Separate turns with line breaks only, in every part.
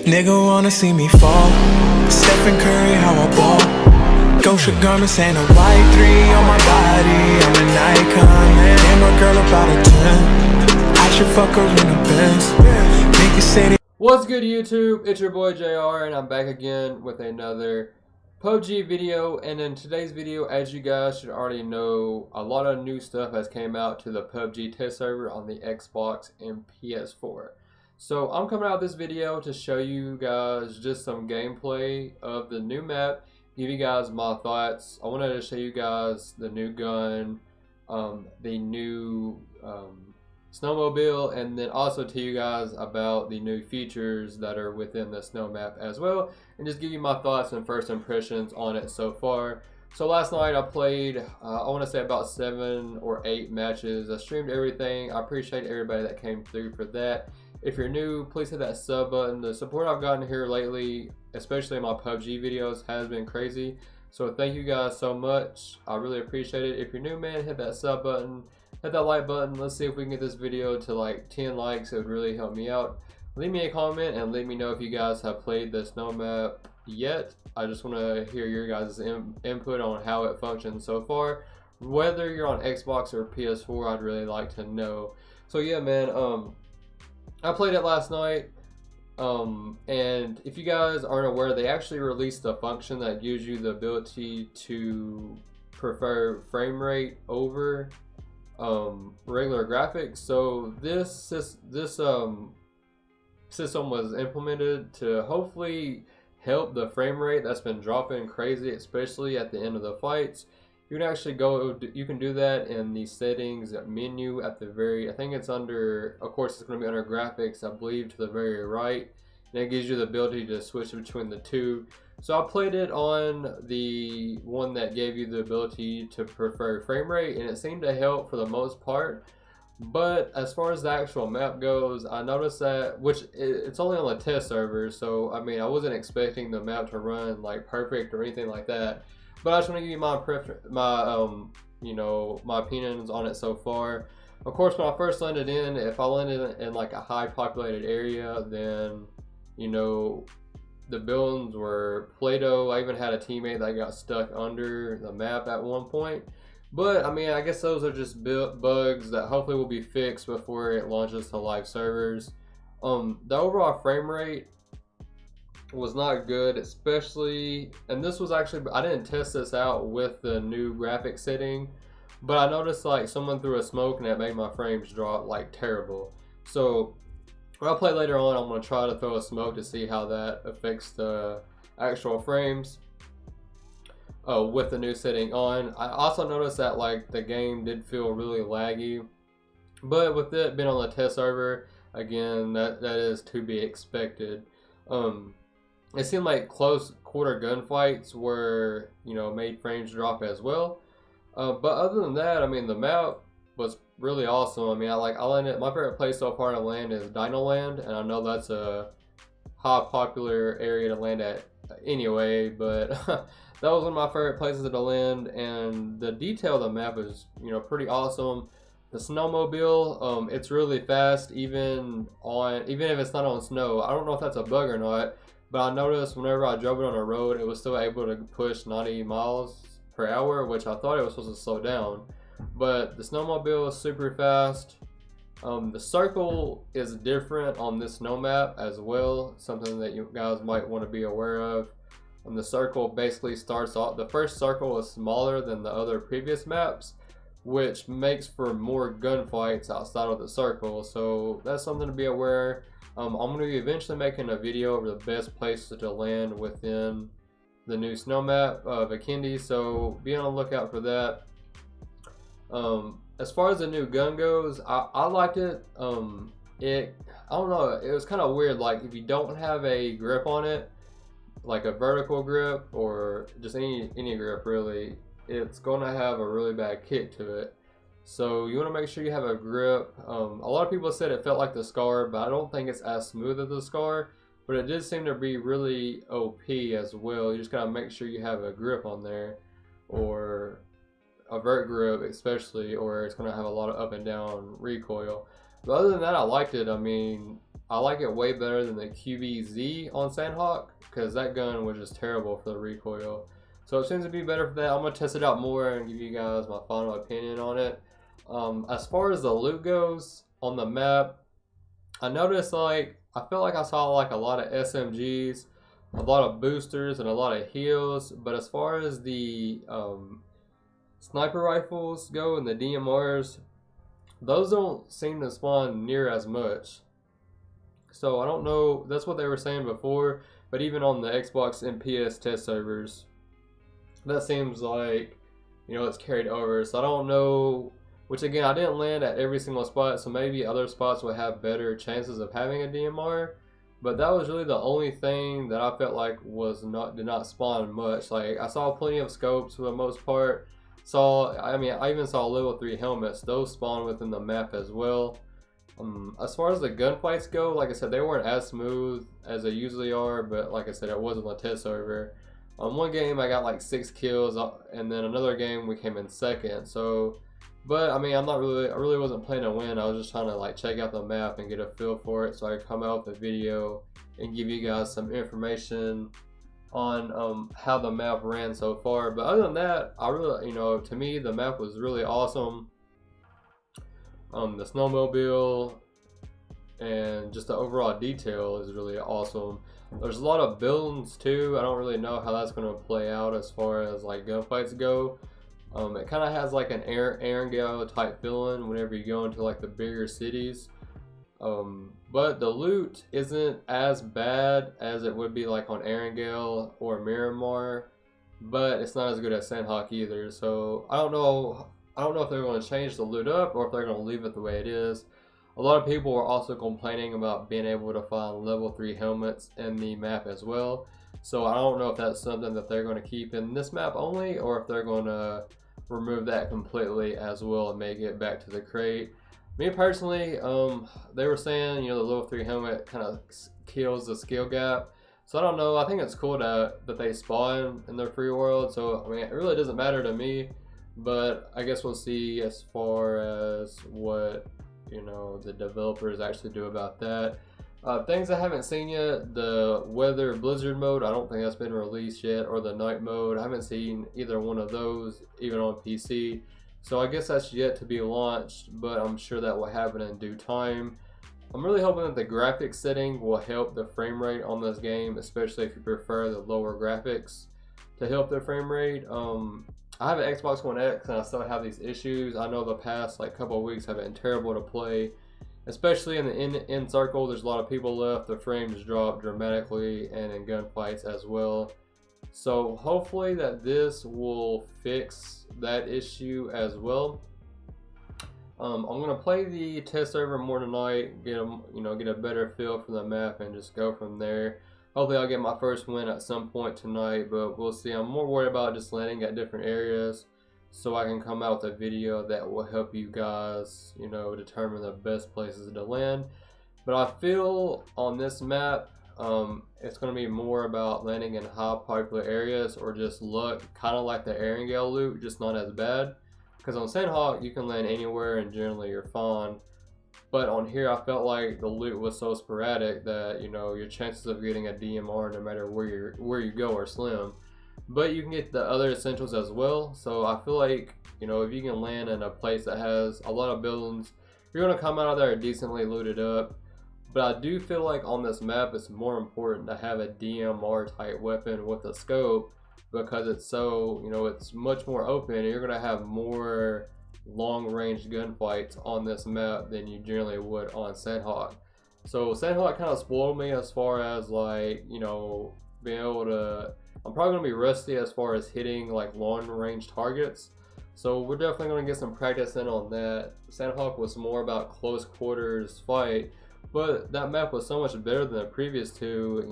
Nigga wanna see me fall. Stephen Curry, how I ball. Gosha garments and a white 3 on my body. I'm an icon, man. Damn, a girl about a 10. I should fuck her in the Benz. Niggas say they.
What's good, YouTube? It's your boy JR, and I'm back again with another Pubg video. And in today's video, as you guys should already know, a lot of new stuff has came out to the Pubg test server on the Xbox and PS4. So I'm coming out with this video to show you guys just some gameplay of the new map, give you guys my thoughts. I wanted to show you guys the new gun, the new snowmobile, and then also tell you guys about the new features that are within the snow map as well, and just give you my thoughts and first impressions on it so far. So last night I played, I want to say about 7 or 8 matches. I streamed everything. I appreciate everybody that came through for that. If you're new, please hit that sub button. The support I've gotten here lately, especially in my PUBG videos, has been crazy. So thank you guys so much. I really appreciate it. If you're new, man, hit that sub button. Hit that like button. Let's see if we can get this video to like 10 likes. It would really help me out. Leave me a comment and let me know if you guys have played the snow map yet. I just want to hear your guys' input on how it functions so far. Whether you're on Xbox or PS4, I'd really like to know. So yeah, man, I played it last night. And if you guys aren't aware, they actually released a function that gives you the ability to prefer frame rate over regular graphics. So this system was implemented to hopefully help the frame rate that's been dropping crazy, especially at the end of the fights. You can actually you can do that in the settings menu at the very, I think it's under, of course it's going to be under graphics, I believe, to the very right, and it gives you the ability to switch between the two. So I played it on the one that gave you the ability to prefer frame rate, and it seemed to help for the most part. But as far as the actual map goes, I noticed that, which it's only on the test server, so I mean I wasn't expecting the map to run like perfect or anything like that. But I just want to give you my opinions on it so far. Of course, when I first landed in, if I landed in like a high populated area, then the buildings were Play-Doh. I even had a teammate that got stuck under the map at one point. But I mean, I guess those are just bugs that hopefully will be fixed before it launches to live servers. The overall frame rate was not good, especially, and this was actually, I didn't test this out with the new graphic setting, but I noticed like someone threw a smoke and it made my frames drop like terrible. So when I play later on, I'm going to try to throw a smoke to see how that affects the actual frames with the new setting on. I also noticed that like the game did feel really laggy, but with it being on the test server, again, that is to be expected. It seemed like close quarter gunfights were, made frames drop as well. But other than that, I mean, the map was really awesome. I mean, I landed, my favorite place so far to land is Dino Land, and I know that's a high popular area to land at anyway, but that was one of my favorite places to land, and the detail of the map is, pretty awesome. The snowmobile, it's really fast, even if it's not on snow. I don't know if that's a bug or not, but I noticed whenever I drove it on a road, it was still able to push 90 miles per hour, which I thought it was supposed to slow down. But the snowmobile is super fast. The circle is different on this snow map as well, something that you guys might want to be aware of. The circle basically starts off, the first circle is smaller than the other previous maps, which makes for more gunfights outside of the circle. So that's something to be aware. I'm going to be eventually making a video of the best places to land within the new snow map, Vikendi, so be on the lookout for that. As far as the new gun goes, I liked it. I don't know, it was kind of weird, like if you don't have a grip on it, like a vertical grip or just any grip really, it's going to have a really bad kick to it. So you want to make sure you have a grip. A lot of people said it felt like the Scar, but I don't think it's as smooth as the Scar, but it did seem to be really OP as well. You just gotta make sure you have a grip on there, or a vert grip especially, or it's gonna have a lot of up and down recoil. But other than that, I liked it. I mean, I like it way better than the QBZ on Sandhawk, because that gun was just terrible for the recoil. So it seems to be better for that. I'm going to test it out more and give you guys my final opinion on it. As far as the loot goes on the map, I noticed I felt like I saw like a lot of SMGs, a lot of boosters, and a lot of heals. But as far as the sniper rifles go and the DMRs, those don't seem to spawn near as much. So I don't know, that's what they were saying before, but even on the Xbox and PS test servers, that seems like, it's carried over. So I don't know, which again, I didn't land at every single spot, so maybe other spots would have better chances of having a DMR. But that was really the only thing that I felt like did not spawn much. Like, I saw plenty of scopes for the most part. I even saw level 3 helmets. Those spawn within the map as well. As far as the gunfights go, like I said, they weren't as smooth as they usually are, but like I said, it wasn't a test server. One game I got like 6 kills, and then another game we came in second. So, but I really wasn't playing to win. I was just trying to like check out the map and get a feel for it, so I could come out with a video and give you guys some information on how the map ran so far. But other than that, I really, to me, the map was really awesome. The snowmobile and just the overall detail is really awesome. There's a lot of buildings too. I don't really know how that's going to play out as far as like gunfights go. It kind of has like an Erangel type feeling whenever you go into like the bigger cities. But the loot isn't as bad as it would be like on Erangel or Miramar, but it's not as good as Sandhawk either. So I don't know if they're going to change the loot up or if they're going to leave it the way it is. A lot of people are also complaining about being able to find level 3 helmets in the map as well. So I don't know if that's something that they're going to keep in this map only, or if they're going to remove that completely as well and make it back to the crate. Me personally, they were saying, the level 3 helmet kind of kills the skill gap. So I don't know. I think it's cool that they spawn in their free world. So it really doesn't matter to me. But I guess we'll see as far as what the developers actually do about that. Things I haven't seen yet: the weather blizzard mode, I don't think that's been released yet, or the night mode. I haven't seen either one of those even on PC, so I guess that's yet to be launched, but I'm sure that will happen in due time. I'm really hoping that the graphics setting will help the frame rate on this game, especially if you prefer the lower graphics to help the frame rate. I have an Xbox One X and I still have these issues. I know the past couple of weeks have been terrible to play, especially in the end circle. There's a lot of people left. The frames drop dramatically, and in gunfights as well. So hopefully that this will fix that issue as well. I'm gonna play the test server more tonight, get a better feel for the map, and just go from there. Hopefully I'll get my first win at some point tonight, but we'll see. I'm more worried about just landing at different areas so I can come out with a video that will help you guys, determine the best places to land. But I feel on this map, it's going to be more about landing in high popular areas or just luck, kind of like the Erangel loot, just not as bad. Because on Sandhawk, you can land anywhere and generally you're fine. But on here, I felt like the loot was so sporadic that your chances of getting a DMR, no matter where you go, are slim. But you can get the other essentials as well. So I feel like if you can land in a place that has a lot of buildings, you're gonna come out of there decently looted up. But I do feel like on this map, it's more important to have a DMR type weapon with a scope, because it's so it's much more open, and you're gonna have more long-range gunfights on this map than you generally would on Sandhawk. So Sandhawk kind of spoiled me as far as being able to. I'm probably gonna be rusty as far as hitting long-range targets. So we're definitely gonna get some practice in on that. Sandhawk was more about close quarters fight, but that map was so much better than the previous two.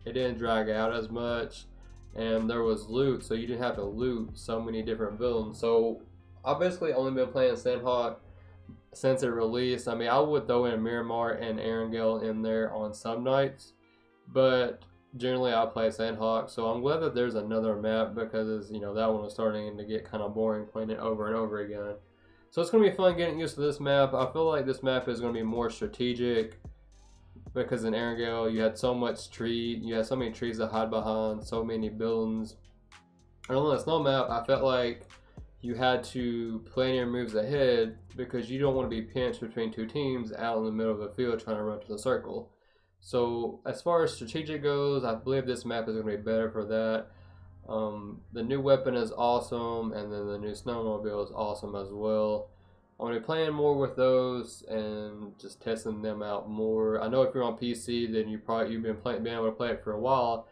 It didn't drag out as much, and there was loot, so you didn't have to loot so many different buildings. So I've basically only been playing Sandhawk since it released. I would throw in Miramar and Erangel in there on some nights, but generally I play Sandhawk. So I'm glad that there's another map, because that one was starting to get kind of boring playing it over and over again. So it's going to be fun getting used to this map. I feel like this map is going to be more strategic. because in Erangel you had so much tree, you had so many trees to hide behind, so many buildings. And on the snow map, I felt like you had to plan your moves ahead because you don't want to be pinched between two teams out in the middle of the field trying to run to the circle. So as far as strategic goes, I believe this map is going to be better for that. The new weapon is awesome, and then the new snowmobile is awesome as well. I'm going to be playing more with those and just testing them out more. I know if you're on PC, then you've been able to play it for a while.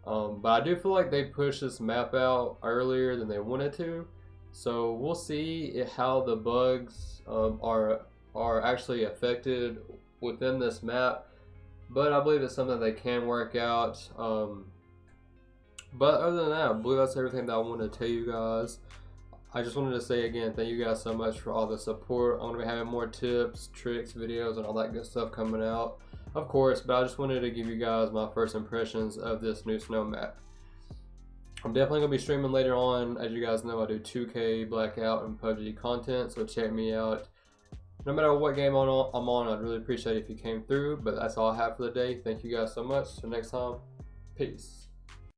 But I do feel like they pushed this map out earlier than they wanted to. So we'll see how the bugs are actually affected within this map. But I believe it's something they can work out. But other than that, I believe that's everything that I wanted to tell you guys. I just wanted to say again, thank you guys so much for all the support. I'm going to be having more tips, tricks, videos, and all that good stuff coming out, of course. But I just wanted to give you guys my first impressions of this new snow map. I'm definitely going to be streaming later on. As you guys know, I do 2K, Blackout, and Pubg content, so check me out. No matter what game I'm on, I'd really appreciate it if you came through. But that's all I have for the day. Thank you guys so much. Till next time, peace.